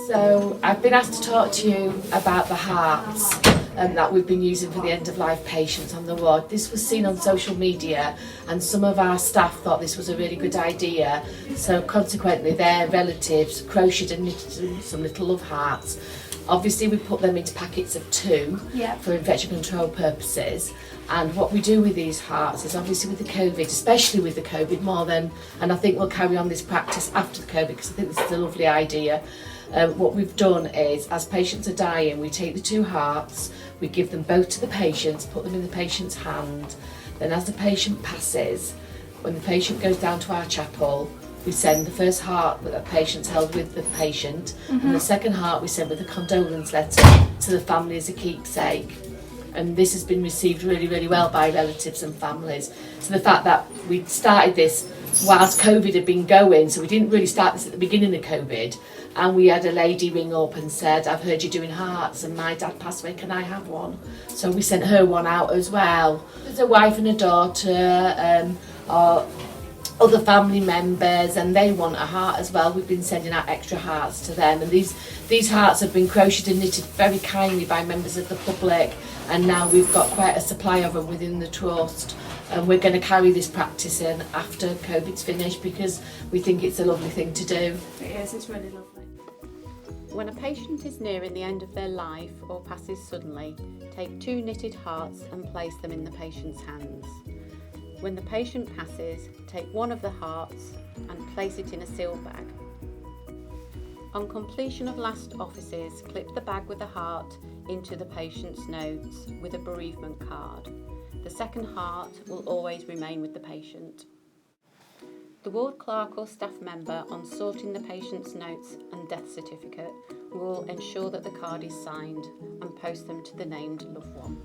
So I've been asked to talk to you about the hearts that we've been using for the end-of-life patients on the ward. This was seen on social media and some of our staff thought this was a really good idea, so consequently their relatives crocheted and knitted some little love hearts. Obviously we put them into packets of 2 for infection control purposes, and what we do with these hearts is obviously with the COVID, especially with the COVID more than, and I think we'll carry on this practice after the COVID because I think this is a lovely idea. What we've done is, as patients are dying, we take the 2 hearts, we give them both to the patients, put them in the patient's hand, then as the patient passes, when the patient goes down to our chapel, we send the first heart that the patient's held with the patient, and the second heart we send with a condolence letter to the family as a keepsake. And this has been received really, really well by relatives and families. So the fact that we started this whilst COVID had been going, so we didn't really start this at the beginning of COVID, and we had a lady ring up and said, I've heard you're doing hearts and my dad passed away, can I have one? So we sent her one out as well. There's a wife and a daughter, or other family members, and they want a heart as well. We've been sending out extra hearts to them, and these hearts have been crocheted and knitted very kindly by members of the public, and now we've got quite a supply of them within the trust, and we're going to carry this practice in after COVID's finished because we think it's a lovely thing to do. It is, it's really lovely. When a patient is nearing the end of their life or passes suddenly, take 2 knitted hearts and place them in the patient's hands. When the patient passes, take one of the hearts and place it in a sealed bag. On completion of last offices, clip the bag with the heart into the patient's notes with a bereavement card. The second heart will always remain with the patient. The ward clerk or staff member, on sorting the patient's notes and death certificate, will ensure that the card is signed and post them to the named loved one.